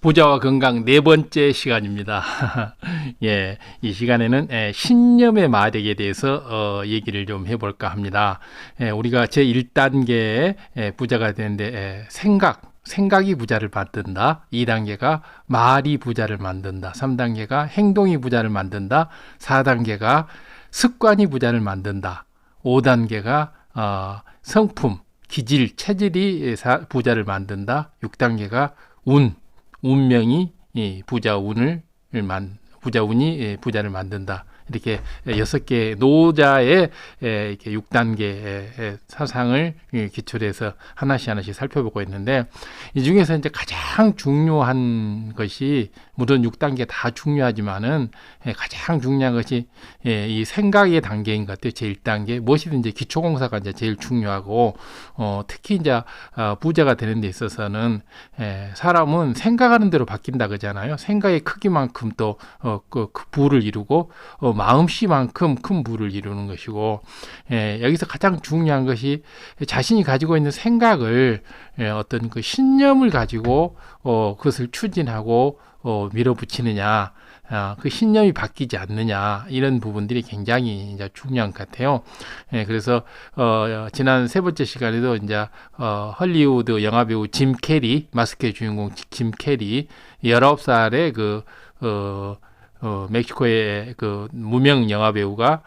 부자와 건강 네 번째 시간입니다. 예, 이 시간에는 신념의 마력에 대해서 얘기를 좀 해볼까 합니다. 우리가 제 1단계에 부자가 되는데 생각이 부자를 만든다. 2단계가 말이 부자를 만든다. 3단계가 행동이 부자를 만든다. 4단계가 습관이 부자를 만든다. 5단계가 성품, 기질, 체질이 부자를 만든다. 6단계가 운명이 부자 운이 부자를 만든다. 이렇게 6개 노자의 이렇게 6단계의 사상을 기초로 해서 하나씩 살펴보고 있는데, 이 중에서 이제 가장 중요한 것이, 물론 6단계 다 중요하지만은 가장 중요한 것이 이 생각의 단계인 것 같아요. 제 1단계 무엇이든 이제 기초공사가 이제 제일 중요하고, 특히 이제 부자가 되는 데 있어서는 사람은 생각하는 대로 바뀐다 그러잖아요. 생각의 크기만큼 또 그 부를 이루고 마음씨만큼 큰 부를 이루는 것이고, 여기서 가장 중요한 것이 자신이 가지고 있는 생각을 어떤 그 신념을 가지고 그것을 추진하고 밀어붙이느냐, 그 신념이 바뀌지 않느냐, 이런 부분들이 굉장히 이제 중요한 것 같아요. 그래서 지난 세 번째 시간에도 이제 헐리우드 영화배우 짐 캐리, 마스크의 주인공 짐 캐리, 19살의 멕시코의 그 무명 영화 배우가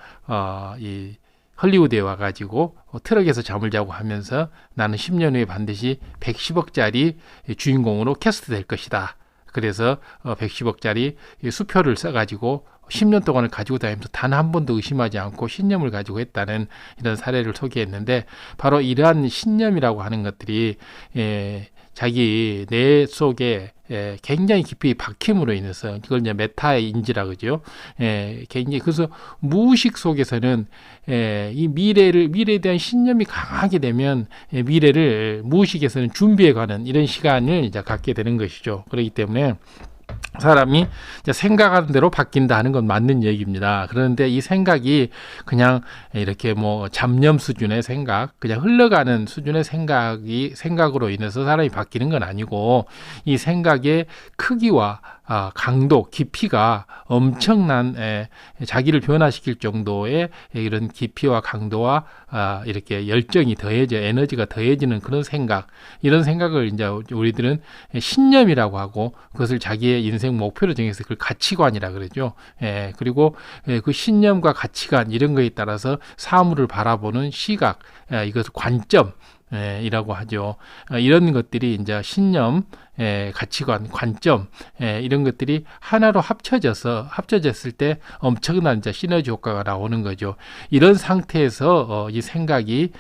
이 헐리우드에 와가지고 트럭에서 잠을 자고 하면서 나는 10년 후에 반드시 110억짜리 주인공으로 캐스트될 것이다. 그래서 110억짜리 수표를 써가지고 10년 동안을 가지고 다니면서 단 한 번도 의심하지 않고 신념을 가지고 했다는 이런 사례를 소개했는데, 바로 이러한 신념이라고 하는 것들이 자기 뇌 속에 굉장히 깊이 박힘으로 인해서, 이걸 이제 메타의 인지라 그러죠. 굉장히, 그래서 무의식 속에서는 이 미래에 대한 신념이 강하게 되면 미래를 무의식에서는 준비해가는 이런 시간을 이제 갖게 되는 것이죠. 그렇기 때문에 사람이 생각하는 대로 바뀐다 하는 건 맞는 얘기입니다. 그런데 이 생각이 그냥 이렇게 뭐 잡념 수준의 생각, 그냥 흘러가는 수준의 생각으로 인해서 사람이 바뀌는 건 아니고, 이 생각의 크기와 강도, 깊이가 엄청난 자기를 변화시킬 정도의 이런 깊이와 강도와 이렇게 열정이 더해져, 에너지가 더해지는 그런 생각, 이런 생각을 이제 우리들은 신념이라고 하고, 그것을 자기의 인생 목표로 정해서 그걸 가치관이라 그러죠. 그리고 그 신념과 가치관, 이런 거에 따라서 사물을 바라보는 시각, 이것을 관점 이라고 하죠. 이런 것들이 이제 신념, 가치관, 관점, 이런 것들이 하나로 합쳐졌을 때 엄청난 이제 시너지 효과가 나오는 거죠. 이런 상태에서 이 생각이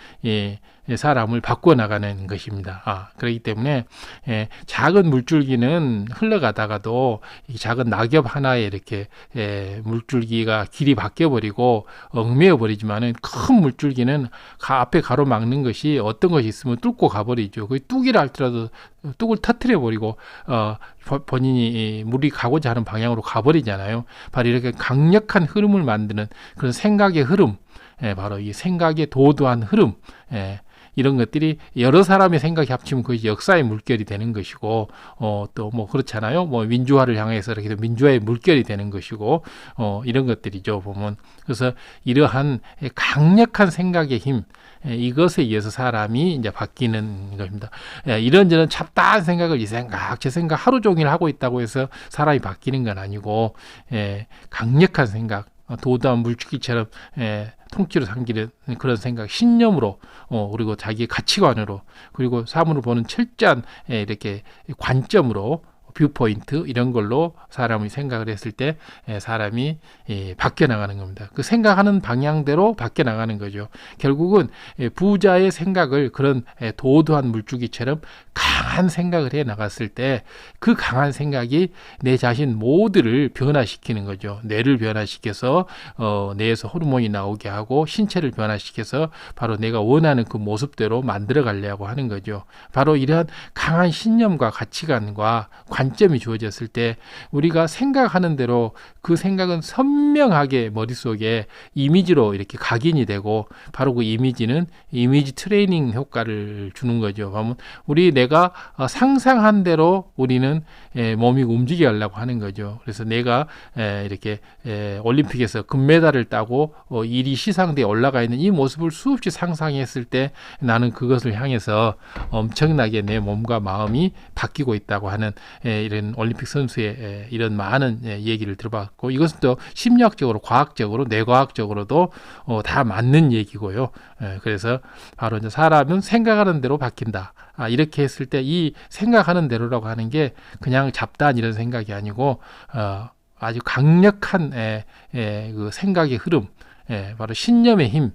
사람을 바꿔나가는 것입니다. 그렇기 때문에 작은 물줄기는 흘러가다가도 이 작은 낙엽 하나에 이렇게 물줄기가 길이 바뀌어버리고 얽매여버리지만은, 큰 물줄기는 앞에 가로막는 것이 어떤 것이 있으면 뚫고 가버리죠. 그 뚝이라 할지라도 뚝을 터뜨려버리고 본인이 물이 가고자 하는 방향으로 가버리잖아요. 바로 이렇게 강력한 흐름을 만드는 그런 생각의 흐름, 바로 이 생각의 도도한 흐름, 이런 것들이 여러 사람의 생각이 합치면 그것이 역사의 물결이 되는 것이고, 또 뭐 그렇잖아요. 뭐 민주화를 향해서 이렇게 민주화의 물결이 되는 것이고, 이런 것들이죠, 보면. 그래서 이러한 강력한 생각의 힘, 이것에 의해서 사람이 이제 바뀌는 것입니다. 이런저런 잡다한 생각을 이 생각, 제 생각 하루 종일 하고 있다고 해서 사람이 바뀌는 건 아니고, 강력한 생각, 도도한 물줄기처럼 통째로 삼기는 그런 생각, 신념으로, 그리고 자기의 가치관으로, 그리고 사물을 보는 철저한 이렇게 관점으로, 뷰포인트, 이런 걸로 사람이 생각을 했을 때 사람이 바뀌어 나가는 겁니다. 그 생각하는 방향대로 바뀌어 나가는 거죠. 결국은 부자의 생각을 그런 도도한 물줄기처럼 강한 생각을 해 나갔을 때, 그 강한 생각이 내 자신 모두를 변화시키는 거죠. 뇌를 변화시켜서 뇌에서 호르몬이 나오게 하고, 신체를 변화시켜서 바로 내가 원하는 그 모습대로 만들어 가려고 하는 거죠. 바로 이러한 강한 신념과 가치관과 관점이 주어졌을 때 우리가 생각하는 대로 그 생각은 선명하게 머릿속에 이미지로 이렇게 각인이 되고 바로 그 이미지는 이미지 트레이닝 효과를 주는 거죠. 그러면 내가 상상한 대로 우리는 몸이 움직여 가려고 하는 거죠. 그래서 내가 이렇게 올림픽에서 금메달을 따고 일이 시상대에 올라가 있는 이 모습을 수없이 상상했을 때 나는 그것을 향해서 엄청나게 내 몸과 마음이 바뀌고 있다고 하는 이런 올림픽 선수의 이런 많은 얘기를 들어봤고, 이것은 또 심리학적으로, 과학적으로, 뇌과학적으로도 다 맞는 얘기고요. 그래서 바로 이제 사람은 생각하는 대로 바뀐다. 이렇게 했을 때 이 생각하는 대로라고 하는 게 그냥 잡다한 이런 생각이 아니고 아주 강력한 그 생각의 흐름, 바로 신념의 힘,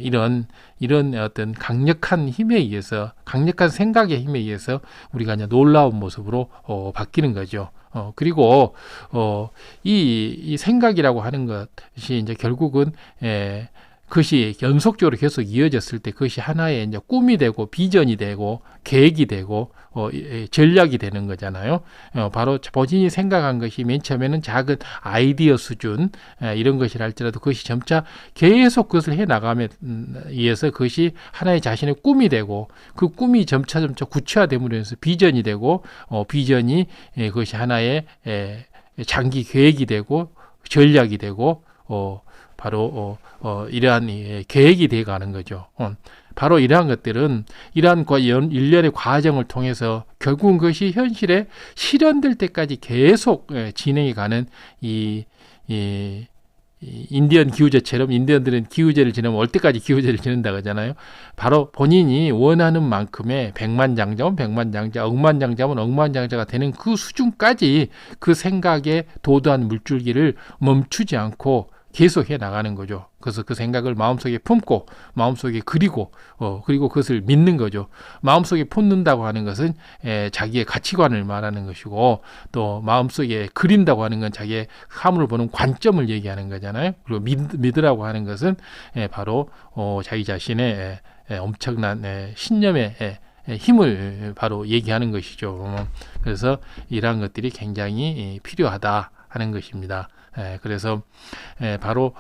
이런 어떤 강력한 힘에 의해서, 강력한 생각의 힘에 의해서 우리가 이제 놀라운 모습으로 바뀌는 거죠. 그리고 이 생각이라고 하는 것이 이제 결국은 그것이 연속적으로 계속 이어졌을 때 그것이 하나의 이제 꿈이 되고 비전이 되고 계획이 되고 전략이 되는 거잖아요. 바로 본인이 생각한 것이 맨 처음에는 작은 아이디어 수준 이런 것이라 할지라도 그것이 점차 계속 그것을 해 나감에 의해서 그것이 하나의 자신의 꿈이 되고 그 꿈이 점차 구체화됨으로 해서 비전이 되고 비전이 그것이 하나의 장기 계획이 되고 전략이 되고 바로 이러한 계획이 되어 가는 거죠. 바로 이러한 것들은 이러한 일련의 과정을 통해서 결국은 그것이 현실에 실현될 때까지 계속 진행해 가는 이 인디언 기후제처럼, 인디언들은 기후제를 지나면 올 때까지 기후제를 지낸다고 하잖아요. 바로 본인이 원하는 만큼의 백만장자면 백만장자, 억만장자면 억만장자가 되는 그 수준까지 그 생각의 도도한 물줄기를 멈추지 않고 계속해 나가는 거죠. 그래서 그 생각을 마음속에 품고 마음속에 그리고 그것을 믿는 거죠. 마음속에 품는다고 하는 것은 자기의 가치관을 말하는 것이고, 또 마음속에 그린다고 하는 건 자기의 사물을 보는 관점을 얘기하는 거잖아요. 그리고 믿으라고 하는 것은 바로 자기 자신의 엄청난 신념의 힘을 바로 얘기하는 것이죠. 그래서 이러한 것들이 굉장히 필요하다 하는 것입니다. 그래서 바로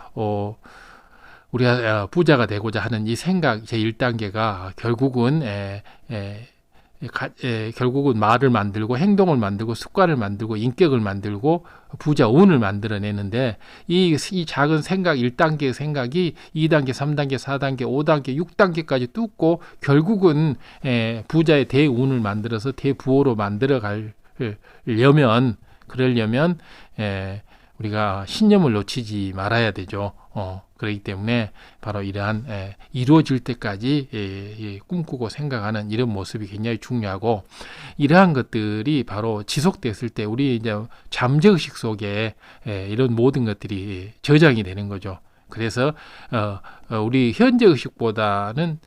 우리가 부자가 되고자 하는 이 생각 제1단계가 결국은 결국은 말을 만들고 행동을 만들고 습관을 만들고 인격을 만들고 부자 운을 만들어내는데, 이 작은 생각 1단계의 생각이 2단계, 3단계, 4단계, 5단계, 6단계까지 뚫고 결국은 부자의 대운을 만들어서 대부호로 만들어 가려면, 그러려면 우리가 신념을 놓치지 말아야 되죠. 그렇기 때문에 바로 이러한 이루어질 때까지 꿈꾸고 생각하는 이런 모습이 굉장히 중요하고, 이러한 것들이 바로 지속됐을 때 우리 이제 잠재의식 속에 이런 모든 것들이 저장이 되는 거죠. 그래서 우리 현재의식보다는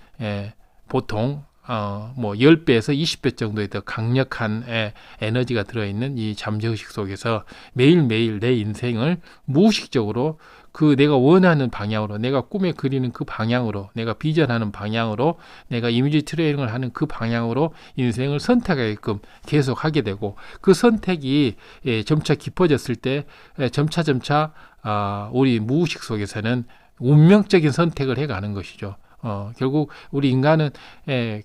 보통 10배에서 20배 정도의 더 강력한 에너지가 들어있는 이 잠재의식 속에서 매일매일 내 인생을 무의식적으로 그 내가 원하는 방향으로, 내가 꿈에 그리는 그 방향으로, 내가 비전하는 방향으로, 내가 이미지 트레이닝을 하는 그 방향으로 인생을 선택하게끔 계속 하게 되고, 그 선택이 점차 깊어졌을 때 점차 우리 무의식 속에서는 운명적인 선택을 해가는 것이죠. 결국 우리 인간은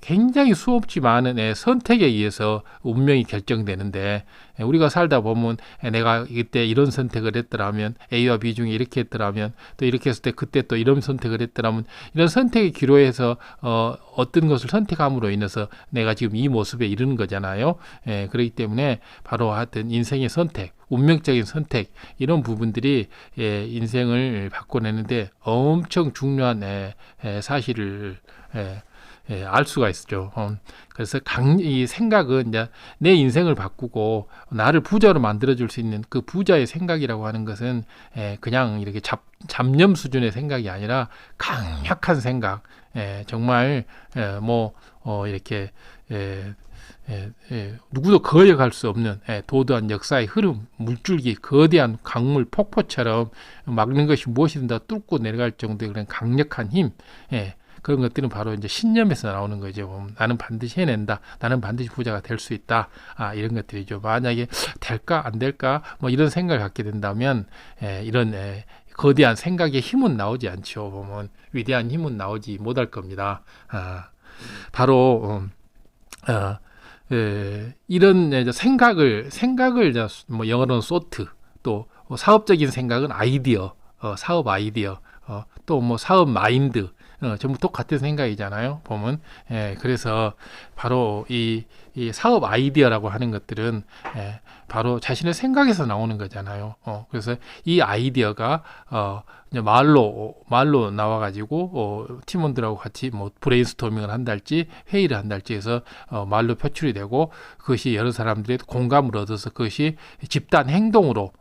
굉장히 수없지 많은 선택에 의해서 운명이 결정되는데, 우리가 살다 보면 내가 이때 이런 선택을 했더라면, A와 B 중에 이렇게 했더라면, 또 이렇게 했을 때 그때 또 이런 선택을 했더라면, 이런 선택의 기로에서 어떤 것을 선택함으로 인해서 내가 지금 이 모습에 이르는 거잖아요. 그렇기 때문에 바로 하여튼 인생의 선택, 운명적인 선택, 이런 부분들이 인생을 바꿔내는데 엄청 중요한 사실을 알 수가 있죠. 그래서 이 생각은 이제 내 인생을 바꾸고 나를 부자로 만들어줄 수 있는 그 부자의 생각이라고 하는 것은 그냥 이렇게 잡념 수준의 생각이 아니라 강력한 생각, 정말 이렇게 누구도 거역할 수 없는 도도한 역사의 흐름, 물줄기, 거대한 강물 폭포처럼 막는 것이 무엇이든 다 뚫고 내려갈 정도의 그런 강력한 힘, 그런 것들은 바로 이제 신념에서 나오는 거죠. 나는 반드시 해낸다. 나는 반드시 부자가 될 수 있다. 이런 것들이죠. 만약에 될까 안 될까 뭐 이런 생각을 갖게 된다면 이런 거대한 생각의 힘은 나오지 않죠. 보면 위대한 힘은 나오지 못할 겁니다. 바로 이런 생각을 뭐 영어로는 소트, 또 사업적인 생각은 아이디어, 사업 아이디어, 또 뭐 사업 마인드, 전부 똑같은 생각이잖아요. 보면 그래서 바로 이 사업 아이디어라고 하는 것들은 바로 자신의 생각에서 나오는 거잖아요. 그래서 이 아이디어가 이제 말로 나와가지고 팀원들하고 같이 뭐 브레인스토밍을 한달지 회의를 한달지 해서 말로 표출이 되고 그것이 여러 사람들의 공감을 얻어서 그것이 집단 행동으로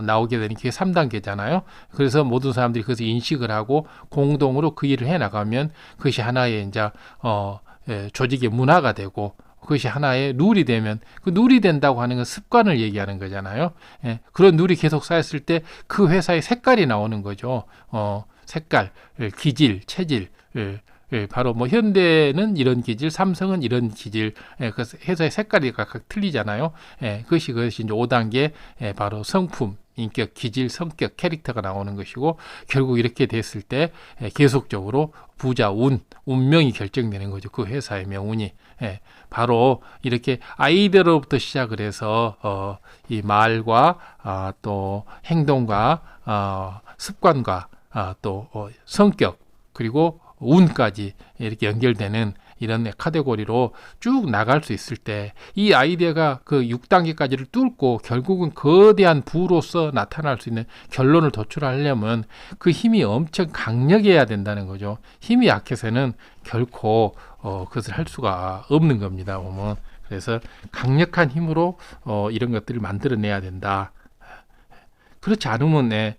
나오게 되는 게 3단계잖아요. 그래서 모든 사람들이 그것을 인식을 하고 공동으로 그 일을 해나가면 그것이 하나의 이제 조직의 문화가 되고 그것이 하나의 룰이 되면 그 룰이 된다고 하는 건 습관을 얘기하는 거잖아요. 그런 룰이 계속 쌓였을 때 그 회사의 색깔이 나오는 거죠. 색깔, 기질, 체질. 바로 뭐 현대는 이런 기질, 삼성은 이런 기질, 그 회사의 색깔이 각각 틀리잖아요. 그것이 이제 5단계 바로 성품, 인격, 기질, 성격, 캐릭터가 나오는 것이고 결국 이렇게 됐을 때 계속적으로 부자, 운명이 결정되는 거죠. 그 회사의 명운이. 바로 이렇게 아이디어로부터 시작을 해서 이 말과 또 행동과 습관과 또 성격 그리고 운까지 이렇게 연결되는 이런 카테고리로 쭉 나갈 수 있을 때 이 아이디어가 그 6단계까지를 뚫고 결국은 거대한 부로서 나타날 수 있는 결론을 도출하려면 그 힘이 엄청 강력해야 된다는 거죠. 힘이 약해서는 결코 그것을 할 수가 없는 겁니다. 보면. 그래서 강력한 힘으로 이런 것들을 만들어내야 된다. 그렇지 않으면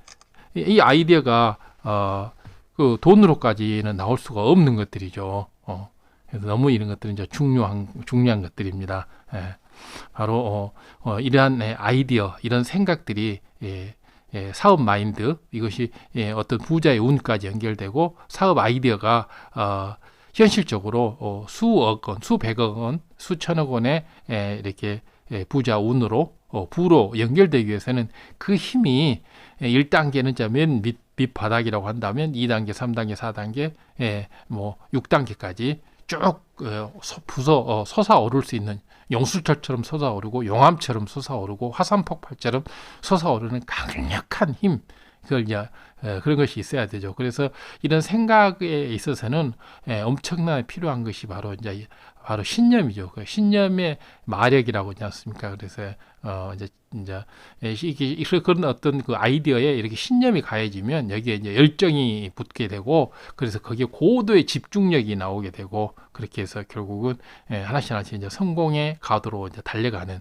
이 아이디어가 그 돈으로까지는 나올 수가 없는 것들이죠. 그래서 너무 이런 것들은 이제 중요한 것들입니다. 바로 이러한 아이디어, 이런 생각들이 사업 마인드 이것이 어떤 부자의 운까지 연결되고 사업 아이디어가 현실적으로 수억 원, 수백억 원, 수천억 원의 이렇게 부자 운으로 부로 연결되기 위해서는 그 힘이 1단계는 맨 밑바닥이라고 한다면 2단계, 3단계, 4단계, 뭐 6단계까지 쭉 솟아오를 수 있는 용수철처럼 솟아오르고 용암처럼 솟아오르고 화산폭발처럼 솟아오르는 강력한 힘 그걸 이제 그런 것이 있어야 되죠. 그래서 이런 생각에 있어서는 엄청나게 필요한 것이 바로 바로 신념이죠. 그 신념의 마력이라고 하지 않습니까? 그래서 이게 그런 어떤 그 아이디어에 이렇게 신념이 가해지면 여기에 이제 열정이 붙게 되고 그래서 거기에 고도의 집중력이 나오게 되고 그렇게 해서 결국은 하나씩 이제 성공의 가도로 이제 달려가는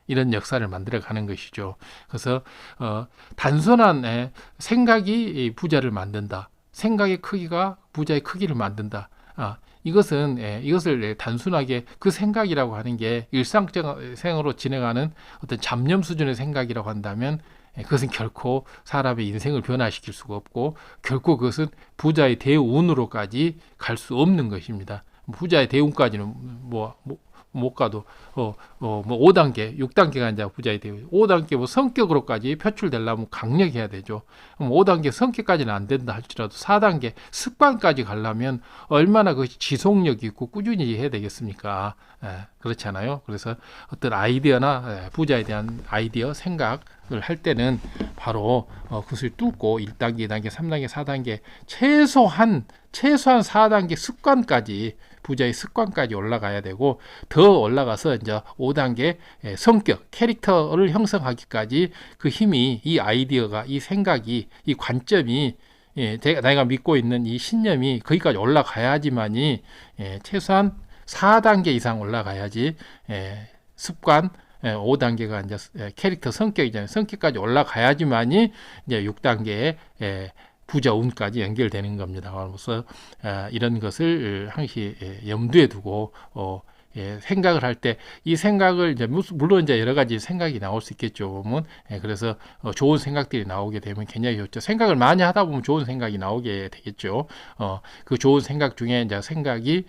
이런 역사를 만들어가는 것이죠. 그래서 단순한 생각이 부자를 만든다. 생각의 크기가 부자의 크기를 만든다. 이것을 단순하게 그 생각이라고 하는 게 일상생활로 진행하는 어떤 잡념 수준의 생각이라고 한다면 그것은 결코 사람의 인생을 변화시킬 수가 없고 결코 그것은 부자의 대운으로까지 갈 수 없는 것입니다. 부자의 대운까지는 못 가도 뭐 5단계, 6단계가 이제 부자의 대운, 5단계 뭐 성격으로까지 표출되려면 강력해야 되죠. 5단계 성격까지는 안 된다 할지라도 4단계 습관까지 가려면 얼마나 그 지속력이 있고 꾸준히 해야 되겠습니까? 그렇잖아요. 그래서 어떤 아이디어나 부자에 대한 아이디어, 생각을 할 때는 바로 그것을 뚫고 1단계, 2단계, 3단계, 4단계 최소한 4단계 습관까지 부자의 습관까지 올라가야 되고 더 올라가서 이제 5단계 성격, 캐릭터를 형성하기까지 그 힘이 이 아이디어가 이 생각이 이 관점이 내가 믿고 있는 이 신념이 거기까지 올라가야지만이 최소한 4단계 이상 올라가야지 습관 5단계가 이제 캐릭터 성격이잖아요. 성격까지 올라가야지만이 이제 6단계에 부자 운까지 연결되는 겁니다. 그래서 이런 것을 항시 염두에 두고 생각을 할 때 이 생각을 이제 물론 이제 여러 가지 생각이 나올 수 있겠죠. 보면 그래서 좋은 생각들이 나오게 되면 굉장히 좋죠. 생각을 많이 하다 보면 좋은 생각이 나오게 되겠죠. 그 좋은 생각 중에 이제 생각이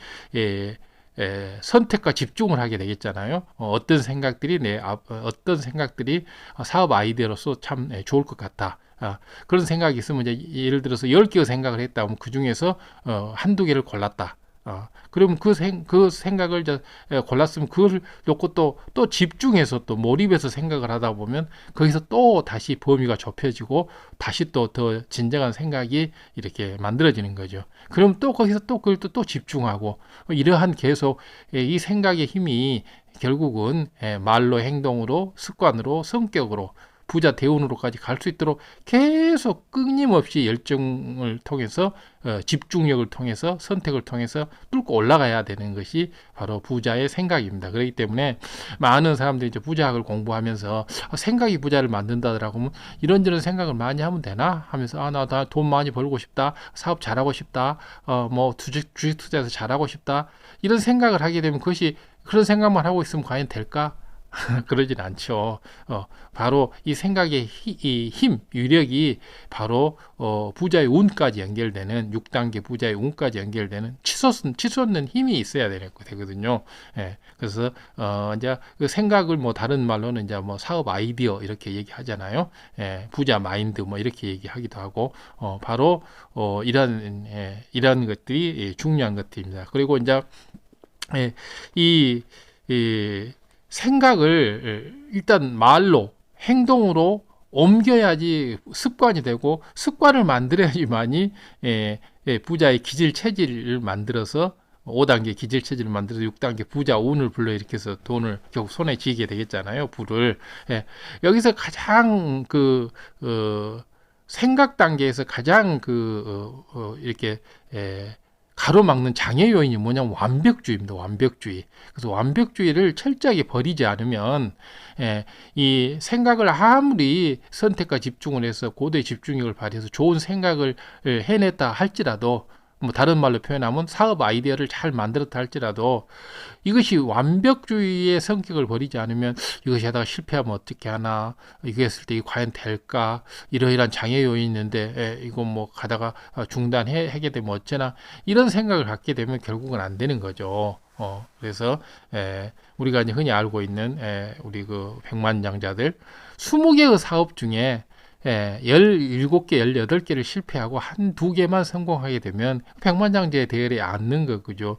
선택과 집중을 하게 되겠잖아요. 어떤 생각들이 어떤 생각들이 사업 아이디어로서 참 좋을 것 같다. 그런 생각이 있으면 이제 예를 들어서 10개의 생각을 했다 하면 그 중에서 한두 개를 골랐다. 그러면 그 생각을 골랐으면 그걸 놓고 또 집중해서 또 몰입해서 생각을 하다 보면 거기서 또 다시 범위가 좁혀지고 다시 또 더 진정한 생각이 이렇게 만들어지는 거죠. 그럼 또 거기서 또 그걸 또 집중하고 이러한 계속 이 생각의 힘이 결국은 말로 행동으로 습관으로 성격으로 부자 대운으로까지 갈 수 있도록 계속 끊임없이 열정을 통해서 집중력을 통해서 선택을 통해서 뚫고 올라가야 되는 것이 바로 부자의 생각입니다. 그렇기 때문에 많은 사람들이 이제 부자학을 공부하면서 생각이 부자를 만든다더라고 하면 이런저런 생각을 많이 하면 되나 하면서 나 돈 많이 벌고 싶다, 사업 잘하고 싶다, 뭐 주식 투자해서 잘하고 싶다 이런 생각을 하게 되면 그것이 그런 생각만 하고 있으면 과연 될까? 그러진 않죠. 바로 이 생각의 이 힘, 위력이 바로 부자의 운까지 연결되는 6단계 부자의 운까지 연결되는 치솟는 힘이 있어야 되거든요. 그래서 이제 그 생각을 뭐 다른 말로는 이제 뭐 사업 아이디어 이렇게 얘기하잖아요. 부자 마인드 뭐 이렇게 얘기하기도 하고 바로 이런 것들이 중요한 것들입니다. 그리고 이제 이 생각을 일단 말로 행동으로 옮겨야지 습관이 되고 습관을 만들어야지만이 부자의 기질 체질을 만들어서 5단계 기질 체질을 만들어서 6단계 부자 운을 불러일으켜서 돈을 결국 손에 쥐게 되겠잖아요. 부를 여기서 가장 생각 단계에서 가장 이렇게 가로막는 장애 요인이 뭐냐면 완벽주의입니다. 완벽주의. 그래서 완벽주의를 철저하게 버리지 않으면 이 생각을 아무리 선택과 집중을 해서 고도의 집중력을 발휘해서 좋은 생각을 해냈다 할지라도 뭐 다른 말로 표현하면 사업 아이디어를 잘 만들었다 할지라도 이것이 완벽주의의 성격을 버리지 않으면 이것이 하다가 실패하면 어떻게 하나, 이거 했을 때 이게 과연 될까, 이러이러한 장애 요인이 있는데 이거 뭐 가다가 중단하게 되면 어쩌나 이런 생각을 갖게 되면 결국은 안 되는 거죠. 그래서 우리가 이제 흔히 알고 있는 우리 그 백만장자들 20개의 사업 중에 17개, 18개를 실패하고 한 2개만 성공하게 되면 백만장자의 대열에 앉는 거죠.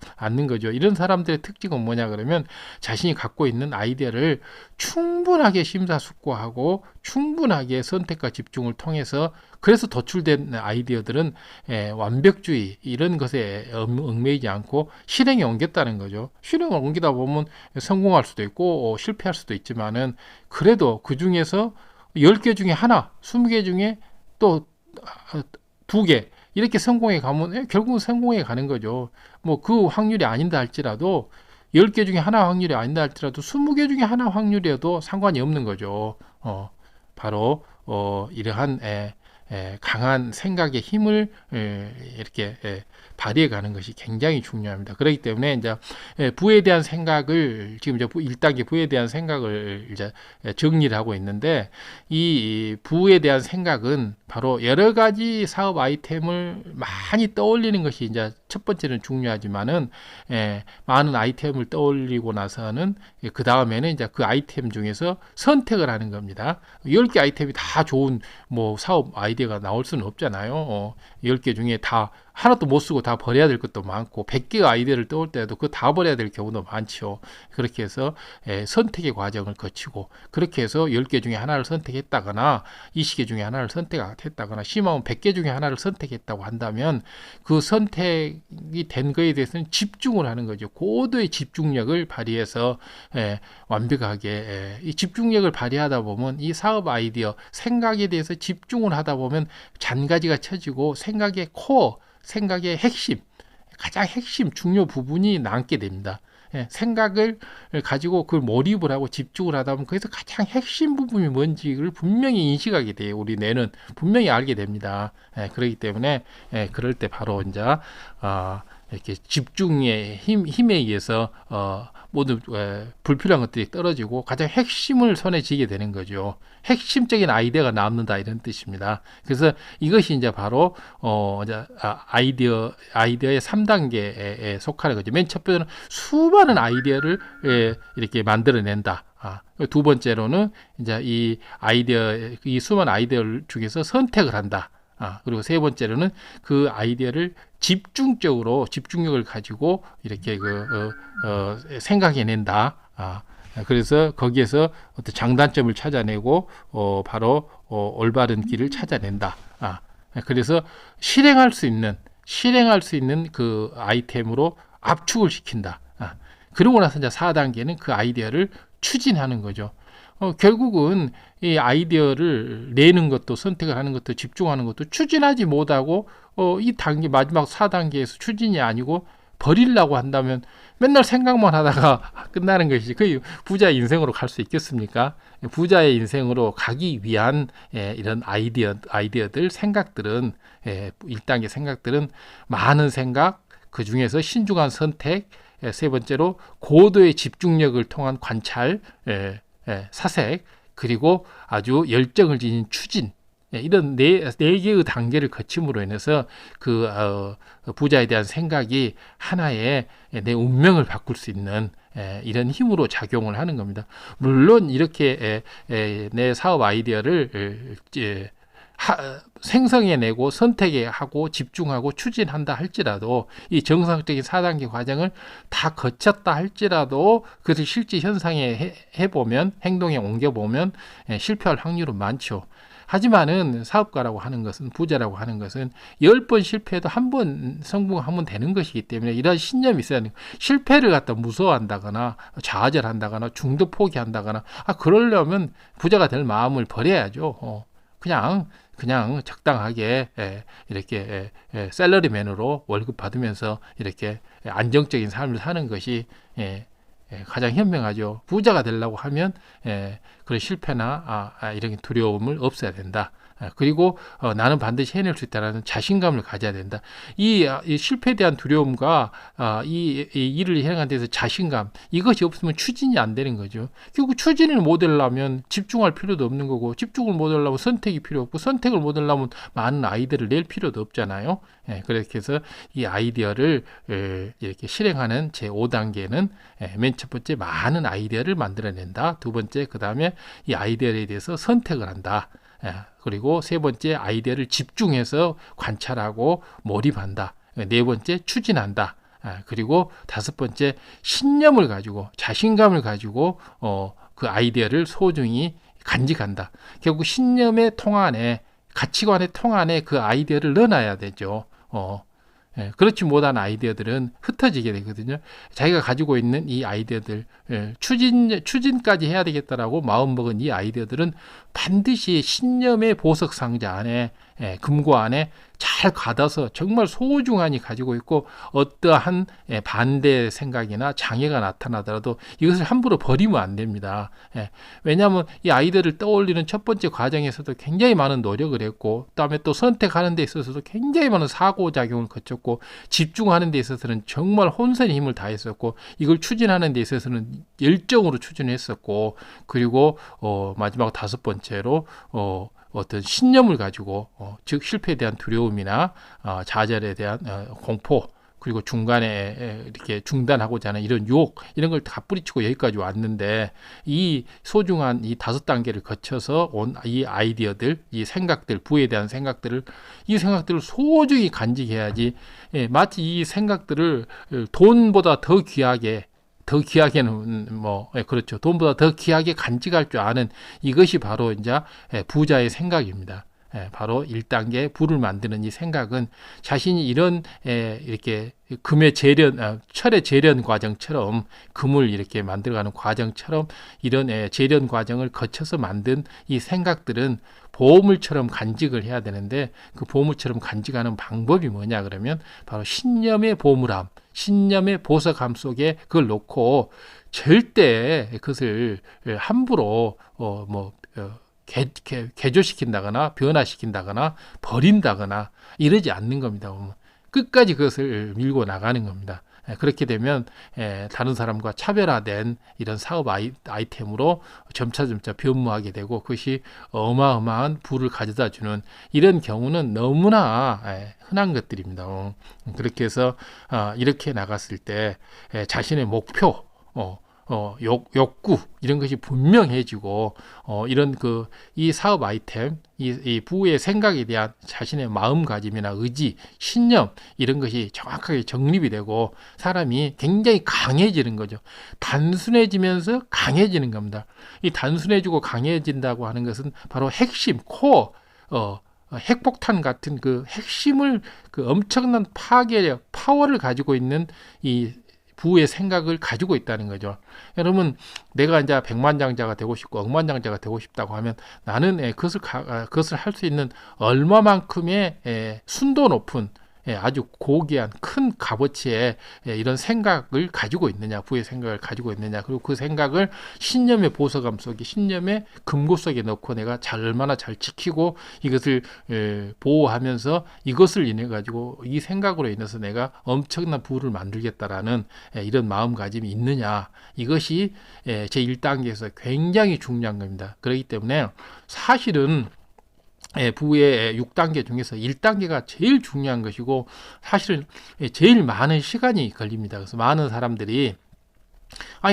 이런 사람들의 특징은 뭐냐 그러면 자신이 갖고 있는 아이디어를 충분하게 심사숙고하고 충분하게 선택과 집중을 통해서 그래서 도출된 아이디어들은 완벽주의 이런 것에 얽매이지 않고 실행에 옮겼다는 거죠. 실행을 옮기다 보면 성공할 수도 있고 실패할 수도 있지만은 그래도 그 중에서 10개 중에 하나, 20개 중에 또 2개 이렇게 성공해 가면 결국은 성공해 가는 거죠. 뭐 그 확률이 아닌다 할지라도 10개 중에 하나 확률이 아닌다 할지라도 20개 중에 하나 확률이어도 상관이 없는 거죠. 바로 이러한 강한 생각의 힘을 이렇게 발휘해 가는 것이 굉장히 중요합니다. 그렇기 때문에 이제 부에 대한 생각을 지금 이제 1단계 부에 대한 생각을 이제 정리를 하고 있는데 이 부에 대한 생각은 바로 여러 가지 사업 아이템을 많이 떠올리는 것이 이제 첫 번째는 중요하지만은 많은 아이템을 떠올리고 나서는 그 다음에는 이제 그 아이템 중에서 선택을 하는 겁니다. 10개 아이템이 다 좋은 뭐 사업 아이디어가 나올 수는 없잖아요. 10개 중에 다 하나도 못 쓰고 다 버려야 될 것도 많고 100개의 아이디어를 떠올 때도 그거 다 버려야 될 경우도 많죠. 그렇게 해서 선택의 과정을 거치고 그렇게 해서 10개 중에 하나를 선택했다거나 20개 중에 하나를 선택했다거나 심하면 100개 중에 하나를 선택했다고 한다면 그 선택이 된 거에 대해서는 집중을 하는 거죠. 고도의 집중력을 발휘해서 완벽하게 이 집중력을 발휘하다 보면 이 사업 아이디어 생각에 대해서 집중을 하다 보면 잔가지가 쳐지고 생각의 코어 생각의 핵심, 가장 핵심 중요 부분이 남게 됩니다. 생각을 가지고 그걸 몰입을 하고 집중을 하다 보면 거기서 가장 핵심 부분이 뭔지를 분명히 인식하게 돼요. 우리 뇌는 분명히 알게 됩니다. 그렇기 때문에 그럴 때 바로 이제 이렇게 집중의 힘에 의해서 모두 불필요한 것들이 떨어지고 가장 핵심을 손에 쥐게 되는 거죠. 핵심적인 아이디어가 남는다 이런 뜻입니다. 그래서 이것이 이제 바로 아이디어의 3단계에 속하는 거죠. 맨 첫 번째는 수많은 아이디어를 이렇게 만들어낸다. 두 번째로는 이제 이 수많은 아이디어 중에서 선택을 한다. 그리고 세 번째로는 그 아이디어를 집중력을 가지고 이렇게 생각해낸다. 그래서 거기에서 어떤 장단점을 찾아내고 바로 올바른 길을 찾아낸다. 그래서 실행할 수 있는 그 아이템으로 압축을 시킨다. 그러고 나서 이제 4단계는 그 아이디어를 추진하는 거죠. 결국은 이 아이디어를 내는 것도 선택을 하는 것도 집중하는 것도 추진하지 못하고 이 단계 마지막 4단계에서 추진이 아니고 버리려고 한다면 맨날 생각만 하다가 끝나는 것이지 그 부자의 인생으로 갈 수 있겠습니까? 부자의 인생으로 가기 위한 이런 아이디어들 생각들은 1단계 생각들은 많은 생각, 그 중에서 신중한 선택, 세 번째로 고도의 집중력을 통한 관찰, 사색, 그리고 아주 열정을 지닌 추진, 이런 네 개의 단계를 거침으로 인해서 그 부자에 대한 생각이 하나의 내 운명을 바꿀 수 있는 이런 힘으로 작용을 하는 겁니다. 물론 이렇게 내 사업 아이디어를 생성해내고 선택하고 집중하고 추진한다 할지라도 이 정상적인 4단계 과정을 다 거쳤다 할지라도 그것을 실제 현상에 해보면 행동에 옮겨보면 실패할 확률은 많죠. 하지만은 사업가라고 하는 것은 부자라고 하는 것은 10번 실패해도 한 번 성공하면 되는 것이기 때문에 이런 신념이 있어야 하는 거예요. 실패를 갖다 무서워한다거나 좌절한다거나 중도 포기한다거나 그러려면 부자가 될 마음을 버려야죠. 그냥 적당하게 이렇게 샐러리맨으로 월급 받으면서 이렇게 안정적인 삶을 사는 것이 가장 현명하죠. 부자가 되려고 하면 그런 실패나 이런 두려움을 없애야 된다. 그리고 나는 반드시 해낼 수 있다는 자신감을 가져야 된다. 이 실패에 대한 두려움과 이 일을 해나가는 데서 자신감, 이것이 없으면 추진이 안 되는 거죠. 결국 추진을 못 하려면 집중할 필요도 없는 거고, 집중을 못 하려면 선택이 필요 없고, 선택을 못 하려면 많은 아이디어를 낼 필요도 없잖아요. 그렇게 해서 이 아이디어를 이렇게 실행하는 제5단계는 맨 첫 번째 많은 아이디어를 만들어낸다. 두 번째, 그 다음에 이 아이디어에 대해서 선택을 한다. 그리고 세 번째, 아이디어를 집중해서 관찰하고 몰입한다. 네 번째, 추진한다. 그리고 다섯 번째, 신념을 가지고 자신감을 가지고 그 아이디어를 소중히 간직한다. 결국 신념의 통 안에, 가치관의 통 안에 그 아이디어를 넣어놔야 되죠. 그렇지 못한 아이디어들은 흩어지게 되거든요. 자기가 가지고 있는 이 아이디어들, 추진까지 해야 되겠다라고 마음먹은 이 아이디어들은 반드시 신념의 보석 상자 안에, 금고 안에 잘 가둬서 정말 소중하니 가지고 있고, 어떠한 반대 생각이나 장애가 나타나더라도 이것을 함부로 버리면 안 됩니다. 왜냐하면 이 아이디어를 떠올리는 첫 번째 과정에서도 굉장히 많은 노력을 했고, 그다음에 또 선택하는 데 있어서도 굉장히 많은 사고작용을 거쳤고, 집중하는 데 있어서는 정말 혼선의 힘을 다했었고, 이걸 추진하는 데 있어서는 열정으로 추진했었고, 그리고 마지막 다섯 번째로 어떤 신념을 가지고 즉 실패에 대한 두려움이나 좌절에 대한 공포, 그리고 중간에 이렇게 중단하고자 하는 이런 유혹, 이런 걸 다 뿌리치고 여기까지 왔는데, 이 소중한 이 5단계를 거쳐서 온 이 아이디어들, 이 생각들, 부에 대한 생각들을, 이 생각들을 소중히 간직해야지. 마치 이 생각들을 돈보다 더 귀하게는 그렇죠. 돈보다 더 귀하게 간직할 줄 아는, 이것이 바로 이제 부자의 생각입니다. 바로 1단계 부를 만드는 이 생각은 자신이 이런 이렇게 금의 철의 재련 과정처럼, 금을 이렇게 만들어가는 과정처럼 이런 재련 과정을 거쳐서 만든 이 생각들은 보물처럼 간직을 해야 되는데, 그 보물처럼 간직하는 방법이 뭐냐 그러면 바로 신념의 보물함, 신념의 보석함 속에 그걸 놓고 절대 그것을 함부로 개조시킨다거나 변화시킨다거나 버린다거나 이러지 않는 겁니다. 끝까지 그것을 밀고 나가는 겁니다. 그렇게 되면 다른 사람과 차별화된 이런 사업 아이템으로 점차 변모하게 되고 그것이 어마어마한 부를 가져다 주는 이런 경우는 너무나 흔한 것들입니다. 그렇게 해서 이렇게 나갔을 때 자신의 목표, 욕구 이런 것이 분명해지고 이런 이 사업 아이템, 이 부의 생각에 대한 자신의 마음가짐이나 의지, 신념 이런 것이 정확하게 정립이 되고 사람이 굉장히 강해지는 거죠. 단순해지면서 강해지는 겁니다. 이 단순해지고 강해진다고 하는 것은 바로 핵심, 코어, 핵폭탄 같은 그 핵심을 그 엄청난 파괴력, 파워를 가지고 있는 이 부의 생각을 가지고 있다는 거죠. 여러분, 내가 이제 백만장자가 되고 싶고 억만장자가 되고 싶다고 하면 나는 그것을 할 수 있는 얼마만큼의 순도 높은 아주 고귀한 큰 값어치의 이런 생각을 가지고 있느냐, 부의 생각을 가지고 있느냐, 그리고 그 생각을 신념의 보석함 속에, 신념의 금고 속에 넣고 내가 얼마나 잘 지키고 이것을 보호하면서 이것을 인해 가지고 이 생각으로 인해서 내가 엄청난 부를 만들겠다라는 이런 마음가짐이 있느냐, 이것이 제 1단계에서 굉장히 중요한 겁니다. 그렇기 때문에 사실은 부의 6단계 중에서 1단계가 제일 중요한 것이고 사실은 제일 많은 시간이 걸립니다. 그래서 많은 사람들이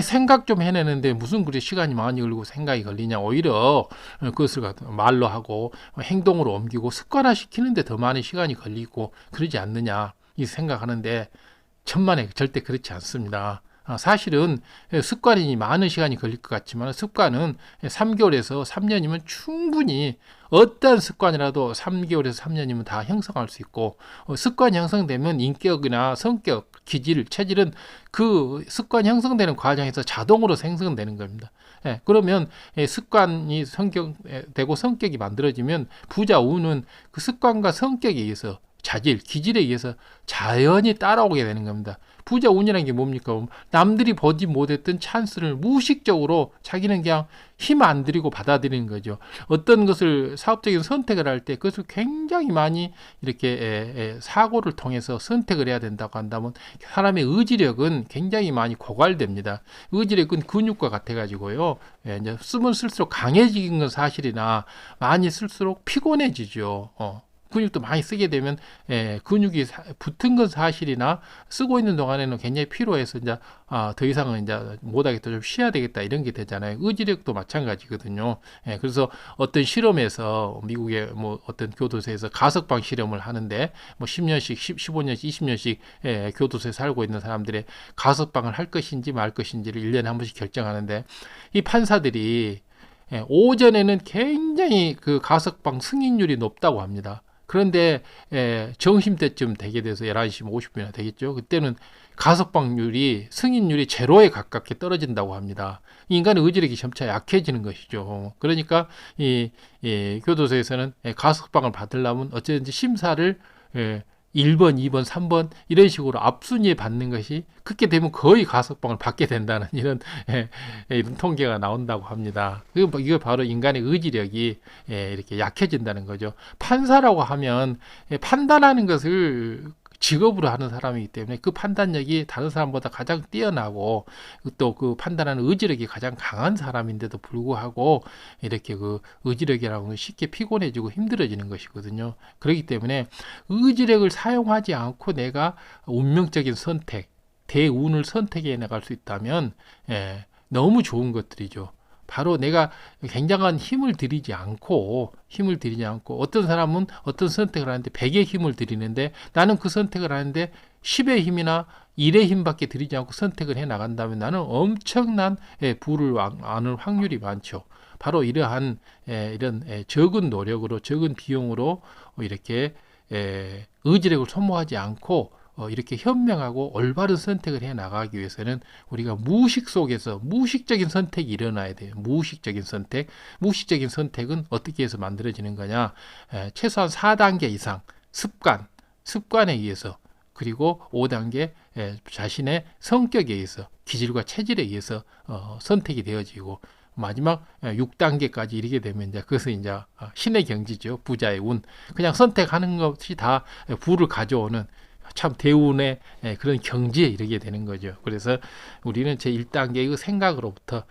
생각 좀 해내는데 무슨 그리 시간이 많이 걸리고 생각이 걸리냐, 오히려 그것을 말로 하고 행동으로 옮기고 습관화시키는데 더 많은 시간이 걸리고 그러지 않느냐 이 생각하는데 천만에 절대 그렇지 않습니다. 사실은 습관이 많은 시간이 걸릴 것 같지만 습관은 3개월에서 3년이면 충분히 어떤 습관이라도 3개월에서 3년이면 다 형성할 수 있고 습관이 형성되면 인격이나 성격, 기질, 체질은 그 습관이 형성되는 과정에서 자동으로 생성되는 겁니다. 그러면 습관이 되고 성격이 만들어지면 부자 우는 그 습관과 성격에 의해서 자질, 기질에 의해서 자연히 따라오게 되는 겁니다. 부자 운이라는 게 뭡니까? 남들이 보지 못했던 찬스를 무의식적으로 자기는 그냥 힘 안 들이고 받아들이는 거죠. 어떤 것을 사업적인 선택을 할 때 그것을 굉장히 많이 이렇게 사고를 통해서 선택을 해야 된다고 한다면 사람의 의지력은 굉장히 많이 고갈됩니다. 의지력은 근육과 같아가지고요. 이제 쓰면 쓸수록 강해지는 건 사실이나 많이 쓸수록 피곤해지죠. 근육도 많이 쓰게 되면 근육이 붙은 건 사실이나 쓰고 있는 동안에는 굉장히 피로해서 이제 더 이상은 이제 못하겠다, 좀 쉬어야 되겠다 이런 게 되잖아요. 의지력도 마찬가지거든요. 그래서 어떤 실험에서 미국의 뭐 어떤 교도소에서 가석방 실험을 하는데 뭐 10년씩, 15년씩, 20년씩 교도소에 살고 있는 사람들의 가석방을 할 것인지 말 것인지를 1년에 한 번씩 결정하는데 이 판사들이 오전에는 굉장히 그 가석방 승인율이 높다고 합니다. 그런데 점심때쯤 되게 돼서 11시 50분이나 되겠죠. 그때는 가석방률이 승인율이 제로에 가깝게 떨어진다고 합니다. 인간의 의지력이 점차 약해지는 것이죠. 그러니까 이 교도소에서는 가석방을 받으려면 어쨌든지 심사를 1번, 2번, 3번 이런 식으로 앞순위에 받는 것이 그렇게 되면 거의 가석방을 받게 된다는 이런 통계가 나온다고 합니다. 이거 바로 인간의 의지력이 이렇게 약해진다는 거죠. 판사라고 하면 판단하는 것을 직업으로 하는 사람이기 때문에 그 판단력이 다른 사람보다 가장 뛰어나고 또 그 판단하는 의지력이 가장 강한 사람인데도 불구하고 이렇게 그 의지력이라고 하면 쉽게 피곤해지고 힘들어지는 것이거든요. 그렇기 때문에 의지력을 사용하지 않고 내가 운명적인 선택, 대운을 선택해 나갈 수 있다면 너무 좋은 것들이죠. 바로 내가 굉장한 힘을 들이지 않고 어떤 사람은 어떤 선택을 하는데 100의 힘을 들이는데 나는 그 선택을 하는데 10의 힘이나 1의 힘밖에 들이지 않고 선택을 해 나간다면 나는 엄청난 부를 얻을 확률이 많죠. 바로 이러한 이런 적은 노력으로 적은 비용으로 이렇게 의지력을 소모하지 않고 이렇게 현명하고 올바른 선택을 해 나가기 위해서는 우리가 무의식 속에서 무의식적인 선택이 일어나야 돼요. 무의식적인 선택은 어떻게 해서 만들어지는 거냐? 최소한 4단계 이상 습관에 의해서, 그리고 5단계 자신의 성격에 의해서, 기질과 체질에 의해서 선택이 되어지고, 마지막 6단계까지 이르게 되면 이제 그것은 이제 신의 경지죠. 부자의 운. 그냥 선택하는 것이 다 부를 가져오는 참 대운의 그런 경지에 이르게 되는 거죠. 그래서 우리는 제1단계의 생각으로부터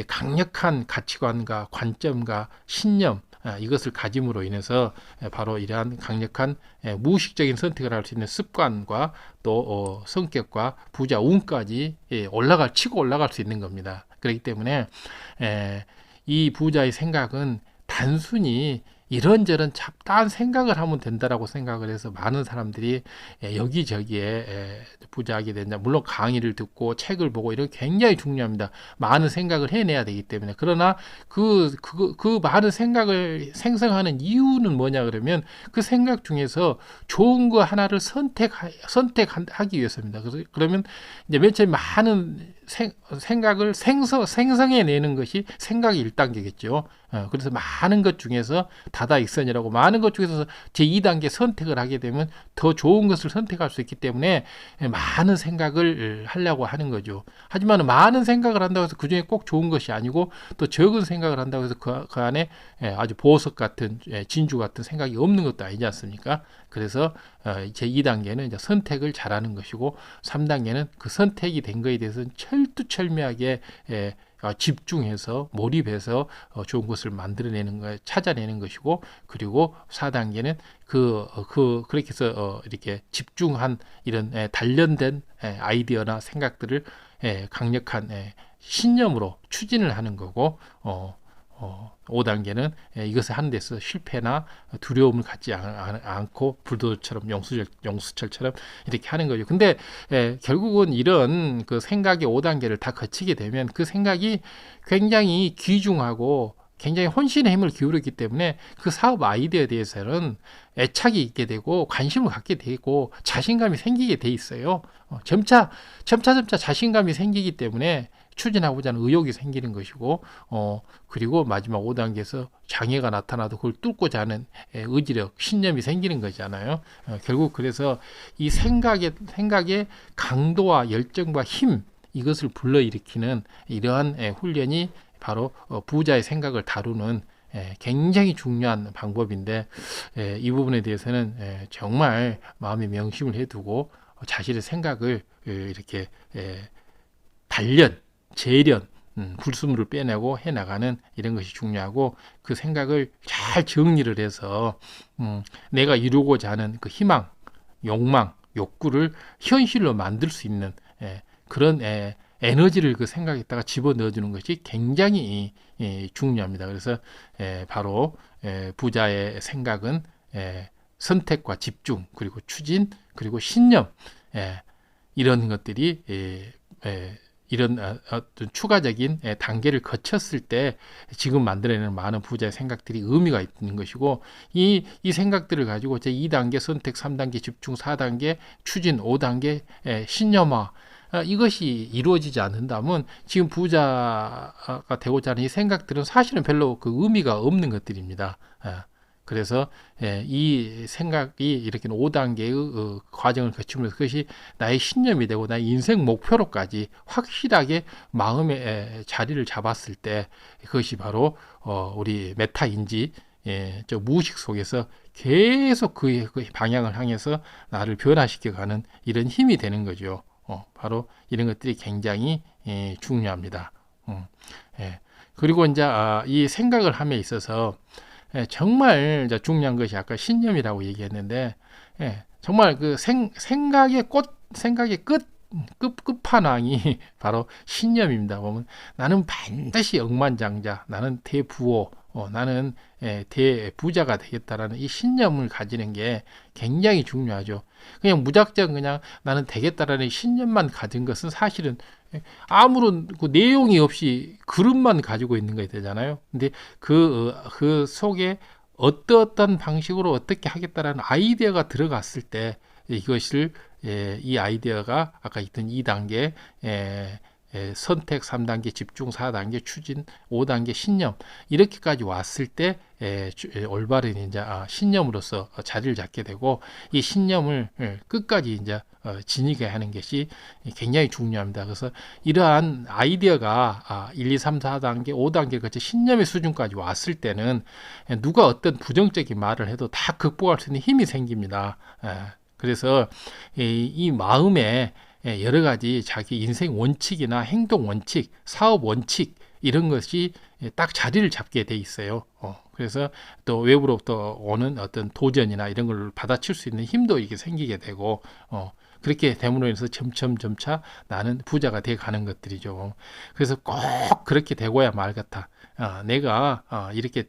강력한 가치관과 관점과 신념 이것을 가짐으로 인해서 바로 이러한 강력한 무의식적인 선택을 할 수 있는 습관과 또 성격과 부자 운까지 치고 올라갈 수 있는 겁니다. 그렇기 때문에 이 부자의 생각은 단순히 이런저런 잡다한 생각을 하면 된다라고 생각을 해서 많은 사람들이 여기저기에 부자하게 된다. 물론 강의를 듣고 책을 보고 이런 게 굉장히 중요합니다. 많은 생각을 해내야 되기 때문에. 그러나 그 많은 생각을 생성하는 이유는 뭐냐 그러면 그 생각 중에서 좋은 거 하나를 선택하기 위해서입니다. 그러면 이제 맨 처음에 많은 생각을 생성해내는 것이 생각의 1단계겠죠. 그래서 많은 것 중에서 다다익선이라고 많은 것 중에서 제2단계 선택을 하게 되면 더 좋은 것을 선택할 수 있기 때문에 많은 생각을 하려고 하는 거죠. 하지만 많은 생각을 한다고 해서 그 중에 꼭 좋은 것이 아니고 또 적은 생각을 한다고 해서 그 안에 아주 보석 같은 진주 같은 생각이 없는 것도 아니지 않습니까? 그래서 제2단계는 이제 선택을 잘하는 것이고 3단계는 그 선택이 된 것에 대해서는 철두철미하게 집중해서 몰입해서 좋은 것을 만들어내는 거, 찾아내는 것이고, 그리고 4단계는 그렇게 해서 이렇게 집중한 이런 단련된 아이디어나 생각들을 강력한 신념으로 추진을 하는 거고, 5단계는 이것을 하는 데서 실패나 두려움을 갖지 않고 불도저처럼 용수철처럼 이렇게 하는 거죠. 근데 결국은 이런 그 생각의 5단계를 다 거치게 되면 그 생각이 굉장히 귀중하고 굉장히 혼신의 힘을 기울였기 때문에 그 사업 아이디어에 대해서는 애착이 있게 되고 관심을 갖게 되고 자신감이 생기게 돼 있어요. 점차 자신감이 생기기 때문에 추진하고자 하는 의욕이 생기는 것이고, 그리고 마지막 5단계에서 장애가 나타나도 그걸 뚫고자 하는 의지력, 신념이 생기는 거잖아요. 결국 그래서 이 생각의 강도와 열정과 힘, 이것을 불러일으키는 이러한 훈련이 바로 부자의 생각을 다루는 굉장히 중요한 방법인데, 이 부분에 대해서는 정말 마음에 명심을 해두고 자신의 생각을 이렇게 재련, 불순물을 빼내고 해나가는 이런 것이 중요하고, 그 생각을 잘 정리를 해서 내가 이루고자 하는 그 희망, 욕망, 욕구를 현실로 만들 수 있는 그런 에너지를 그 생각에다가 집어넣어주는 것이 굉장히 중요합니다. 그래서 바로 부자의 생각은 선택과 집중, 그리고 추진, 그리고 신념, 이런 것들이 이런 어떤 추가적인 단계를 거쳤을 때 지금 만들어내는 많은 부자의 생각들이 의미가 있는 것이고, 이 생각들을 가지고 제 2단계 선택, 3단계 집중, 4단계 추진, 5단계 신념화, 이것이 이루어지지 않는다면 지금 부자가 되고자 하는 이 생각들은 사실은 별로 그 의미가 없는 것들입니다. 그래서 이 생각이 이렇게 5단계의 과정을 거치면서 그것이 나의 신념이 되고 나의 인생 목표로까지 확실하게 마음의 자리를 잡았을 때 그것이 바로 우리 메타인지, 저 무의식 속에서 계속 그 방향을 향해서 나를 변화시켜가는 이런 힘이 되는 거죠. 바로 이런 것들이 굉장히 중요합니다. 그리고 이제 이 생각을 함에 있어서 정말 중요한 것이 아까 신념이라고 얘기했는데, 정말 그 생각의 끝판왕이 바로 신념입니다. 보면 나는 반드시 억만장자, 나는 대부호, 나는 대부자가 되겠다라는 이 신념을 가지는 게 굉장히 중요하죠. 그냥 무작정 그냥 나는 되겠다라는 신념만 가진 것은 사실은 아무런 그 내용이 없이 그릇만 가지고 있는 게 되잖아요. 근데 그 속에 어떤 방식으로 어떻게 하겠다라는 아이디어가 들어갔을 때 이것을 이 아이디어가 아까 있던 2단계 선택, 3단계 집중, 4단계 추진, 5단계 신념, 이렇게까지 왔을 때 올바른 이제 신념으로서 자리를 잡게 되고, 이 신념을 끝까지 이제 지니게 하는 것이 굉장히 중요합니다. 그래서 이러한 아이디어가 1, 2, 3, 4단계, 5단계를 거쳐 신념의 수준까지 왔을 때는 누가 어떤 부정적인 말을 해도 다 극복할 수 있는 힘이 생깁니다. 그래서 이 마음에 여러 가지 자기 인생 원칙이나 행동 원칙, 사업 원칙 이런 것이 딱 자리를 잡게 돼 있어요. 그래서 또 외부로부터 오는 어떤 도전이나 이런 걸 받아칠 수 있는 힘도 이게 생기게 되고, 그렇게 됨으로 인해서 점차 나는 부자가 돼 가는 것들이죠. 그래서 꼭 그렇게 되고야 말겠다. 내가 이렇게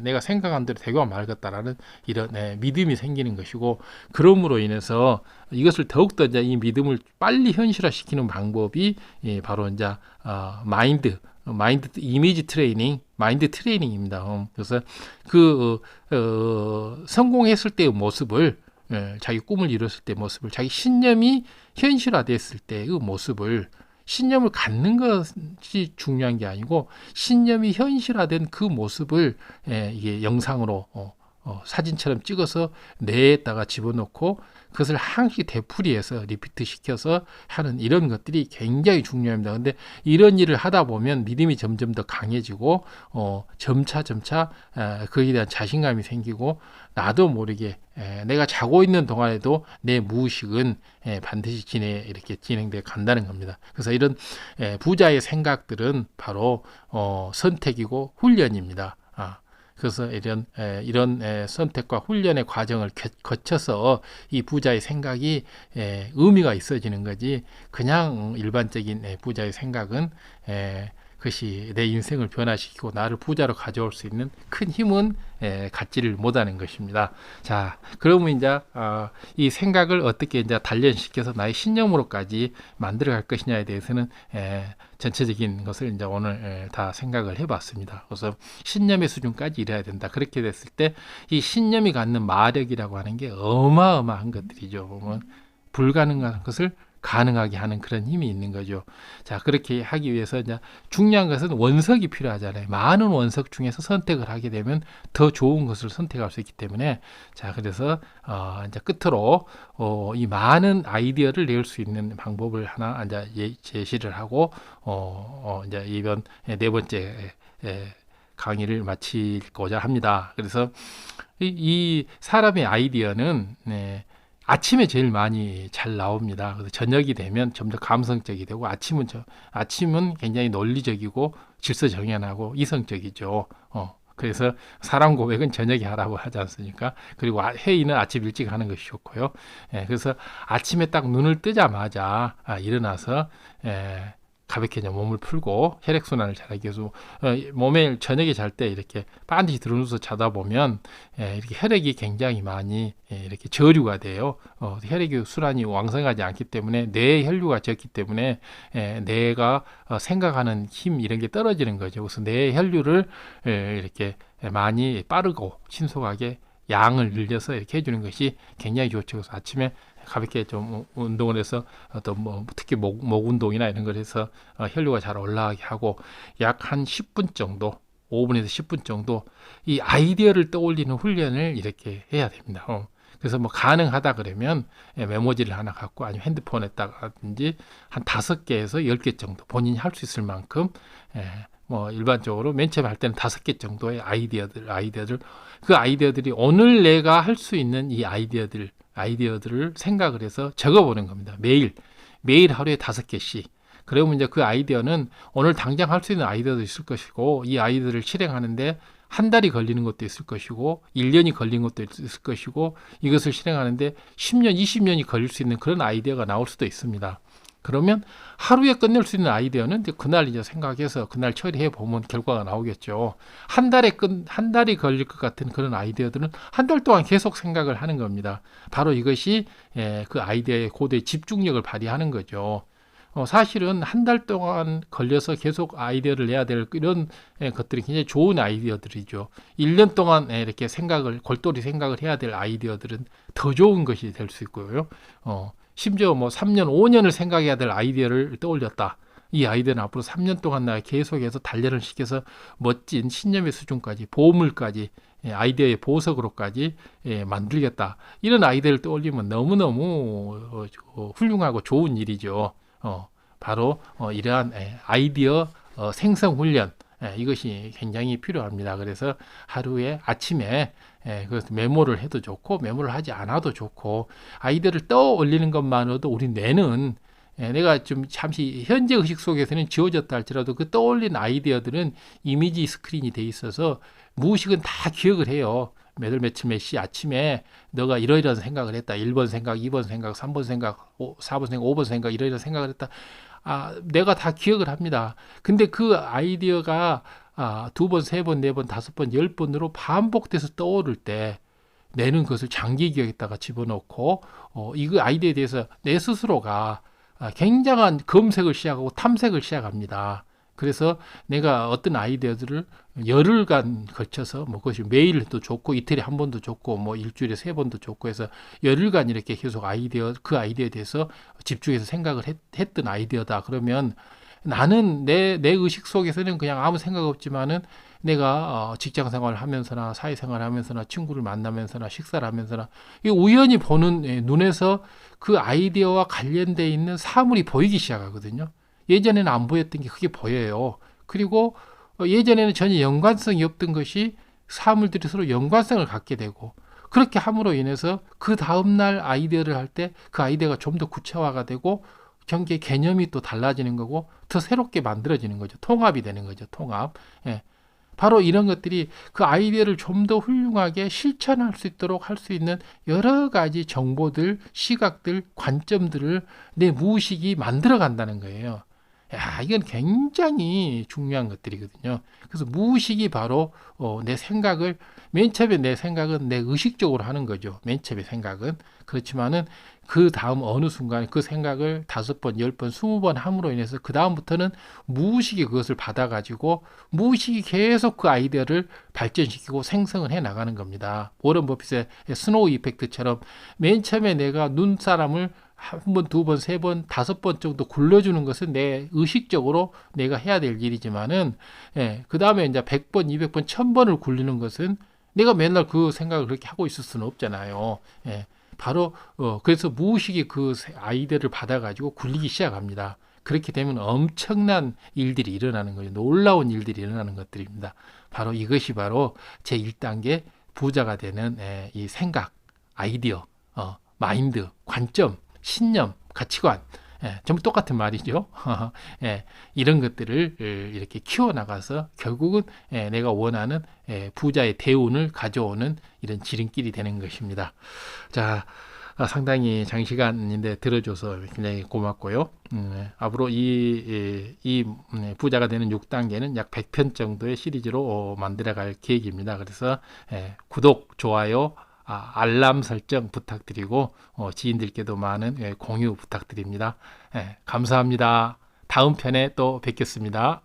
내가 생각한 대로 되고야 말겠다라는 이런 믿음이 생기는 것이고, 그럼으로 인해서 이것을 더욱더 이제 이 믿음을 빨리 현실화시키는 방법이 바로 이제 마인드 이미지 트레이닝, 마인드 트레이닝입니다. 그래서 그 성공했을 때의 모습을, 자기 꿈을 이뤘을 때의 모습을, 자기 신념이 현실화됐을 때의 모습을, 신념을 갖는 것이 중요한 게 아니고 신념이 현실화된 그 모습을 이게 영상으로 사진처럼 찍어서 뇌에다가 집어넣고 그것을 항시 되풀이해서 리피트 시켜서 하는 이런 것들이 굉장히 중요합니다. 근데 이런 일을 하다 보면 믿음이 점점 더 강해지고 점차 거기에 대한 자신감이 생기고, 나도 모르게 내가 자고 있는 동안에도 내 무의식은 반드시 이렇게 진행돼 간다는 겁니다. 그래서 이런 부자의 생각들은 바로 선택이고 훈련입니다. 그래서 이런 선택과 훈련의 과정을 거쳐서 이 부자의 생각이 의미가 있어지는 거지, 그냥 일반적인 부자의 생각은 그것이 내 인생을 변화시키고 나를 부자로 가져올 수 있는 큰 힘은 갖지를 못하는 것입니다. 자, 그러면 이제 이 생각을 어떻게 이제 단련시켜서 나의 신념으로까지 만들어갈 것이냐에 대해서는 전체적인 것을 이제 오늘 다 생각을 해봤습니다. 그래서 신념의 수준까지 이래야 된다. 그렇게 됐을 때 이 신념이 갖는 마력이라고 하는 게 어마어마한 것들이죠. 보면 불가능한 것을 가능하게 하는 그런 힘이 있는 거죠. 자, 그렇게 하기 위해서 이제 중요한 것은 원석이 필요하잖아요. 많은 원석 중에서 선택을 하게 되면 더 좋은 것을 선택할 수 있기 때문에, 자, 그래서 이제 끝으로 이 많은 아이디어를 낼 수 있는 방법을 하나 이제 제시를 하고 이제 이번 네 번째 강의를 마치고자 합니다. 그래서 이 사람의 아이디어는 아침에 제일 많이 잘 나옵니다. 그래서 저녁이 되면 좀 더 감성적이 되고, 아침은 굉장히 논리적이고 질서정연하고 이성적이죠. 그래서 사람 고백은 저녁에 하라고 하지 않습니까? 그리고 회의는 아침 일찍 하는 것이 좋고요. 그래서 아침에 딱 눈을 뜨자마자 일어나서 가볍게 몸을 풀고 혈액순환을 잘하기 위해서 몸에 저녁에 잘 때 이렇게 반드시 들어누워서 자다 보면 이렇게 혈액이 굉장히 많이 이렇게 저류가 돼요. 혈액의 순환이 왕성하지 않기 때문에 뇌의 혈류가 적기 때문에 뇌가 생각하는 힘 이런 게 떨어지는 거죠. 그래서 뇌의 혈류를 이렇게 많이 빠르고 신속하게 양을 늘려서 이렇게 해주는 것이 굉장히 좋죠. 그래서 아침에 가볍게 좀 운동을 해서 또 특히 목 운동이나 이런 걸 해서 혈류가 잘 올라가게 하고, 약 한 10분 정도, 5분에서 10분 정도 이 아이디어를 떠올리는 훈련을 이렇게 해야 됩니다. 그래서 가능하다 그러면 메모지를 하나 갖고, 아니면 핸드폰에다가든지 한 5개에서 10개 정도 본인이 할 수 있을 만큼, 일반적으로 맨 처음에 할 때는 5개 정도의 아이디어들, 그 아이디어들이 오늘 내가 할 수 있는 이 아이디어들을 생각을 해서 적어보는 겁니다. 매일 하루에 5개씩. 그러면 이제 그 아이디어는 오늘 당장 할 수 있는 아이디어도 있을 것이고, 이 아이디어를 실행하는데 한 달이 걸리는 것도 있을 것이고, 1년이 걸린 것도 있을 것이고, 이것을 실행하는데 10년, 20년이 걸릴 수 있는 그런 아이디어가 나올 수도 있습니다. 그러면 하루에 끝낼 수 있는 아이디어는 그날 이제 생각해서 그날 처리해 보면 결과가 나오겠죠. 한 달이 걸릴 것 같은 그런 아이디어들은 한 달 동안 계속 생각을 하는 겁니다. 바로 이것이 그 아이디어의 고도의 집중력을 발휘하는 거죠. 사실은 한 달 동안 걸려서 계속 아이디어를 내야 될 이런 것들이 굉장히 좋은 아이디어들이죠. 1년 동안 이렇게 골똘히 생각을 해야 될 아이디어들은 더 좋은 것이 될 수 있고요. 심지어 3년, 5년을 생각해야 될 아이디어를 떠올렸다. 이 아이디어는 앞으로 3년 동안 내가 계속해서 단련을 시켜서 멋진 신념의 수준까지, 보물까지, 아이디어의 보석으로까지 만들겠다. 이런 아이디어를 떠올리면 너무너무 훌륭하고 좋은 일이죠. 바로 이러한 아이디어 생성 훈련, 이것이 굉장히 필요합니다. 그래서 하루에 아침에 그래서 메모를 해도 좋고 메모를 하지 않아도 좋고 아이디어를 떠올리는 것만으로도 우리 뇌는 내가 좀 잠시 현재 의식 속에서는 지워졌다 할지라도 그 떠올린 아이디어들은 이미지 스크린이 돼 있어서 무의식은 다 기억을 해요. 몇월 며칠 몇 시 아침에 너가 이러이러한 생각을 했다. 1번 생각, 2번 생각, 3번 생각, 4번 생각, 5번 생각 이러이러한 생각을 했다. 내가 다 기억을 합니다. 근데 그 아이디어가 두 번, 세 번, 네 번, 다섯 번, 10번으로 반복돼서 떠오를 때 뇌는 그것을 장기 기억에다가 집어넣고 이 아이디어에 대해서 내 스스로가 굉장한 검색을 시작하고 탐색을 시작합니다. 그래서 내가 어떤 아이디어들을 열흘간 걸쳐서 뭐 그것이 매일도 좋고 이틀에 한 번도 좋고 뭐 일주일에 세 번도 좋고 해서 열흘간 이렇게 계속 그 아이디어에 대해서 집중해서 생각을 했던 아이디어다. 그러면 나는 내 의식 속에서는 그냥 아무 생각 없지만은 내가 직장 생활을 하면서나 사회생활을 하면서나 친구를 만나면서나 식사를 하면서나 우연히 보는 눈에서 그 아이디어와 관련돼 있는 사물이 보이기 시작하거든요. 예전에는 안 보였던 게 크게 보여요. 그리고 예전에는 전혀 연관성이 없던 것이 사물들이 서로 연관성을 갖게 되고 그렇게 함으로 인해서 그 다음날 아이디어를 할 때 그 아이디어가 좀 더 구체화가 되고 경계 개념이 또 달라지는 거고 더 새롭게 만들어지는 거죠. 통합이 되는 거죠. 통합. 바로 이런 것들이 그 아이디어를 좀 더 훌륭하게 실천할 수 있도록 할 수 있는 여러 가지 정보들, 시각들, 관점들을 내 무의식이 만들어 간다는 거예요. 이건 굉장히 중요한 것들이거든요. 그래서 무의식이 바로 내 생각을 맨 처음에 내 생각은 내 의식적으로 하는 거죠. 맨 처음에 생각은. 그렇지만은 그 다음 어느 순간에 그 생각을 5번, 10번, 20번 함으로 인해서 그 다음부터는 무의식이 그것을 받아가지고 무의식이 계속 그 아이디어를 발전시키고 생성을 해 나가는 겁니다. 워런 버핏의 스노우 이펙트처럼 맨 처음에 내가 눈사람을 한 번, 두 번, 세 번, 5번 정도 굴려주는 것은 내 의식적으로 내가 해야 될 일이지만은, 그 다음에 이제 100번, 200번, 1000번을 굴리는 것은 내가 맨날 그 생각을 그렇게 하고 있을 수는 없잖아요. 바로, 그래서 무의식이 그 아이디어를 받아가지고 굴리기 시작합니다. 그렇게 되면 엄청난 일들이 일어나는 거예요. 놀라운 일들이 일어나는 것들입니다. 바로 이것이 바로 제 1단계 부자가 되는 이 생각, 아이디어, 마인드, 관점, 신념, 가치관, 전부 똑같은 말이죠. 이런 것들을 이렇게 키워나가서 결국은 내가 원하는 부자의 대운을 가져오는 이런 지름길이 되는 것입니다. 자, 상당히 장시간인데 들어줘서 굉장히 고맙고요. 앞으로 이 부자가 되는 6단계는 약 100편 정도의 시리즈로 만들어갈 계획입니다. 그래서 구독, 좋아요, 알람 설정 부탁드리고 지인들께도 많은 공유 부탁드립니다. 감사합니다. 다음 편에 또 뵙겠습니다.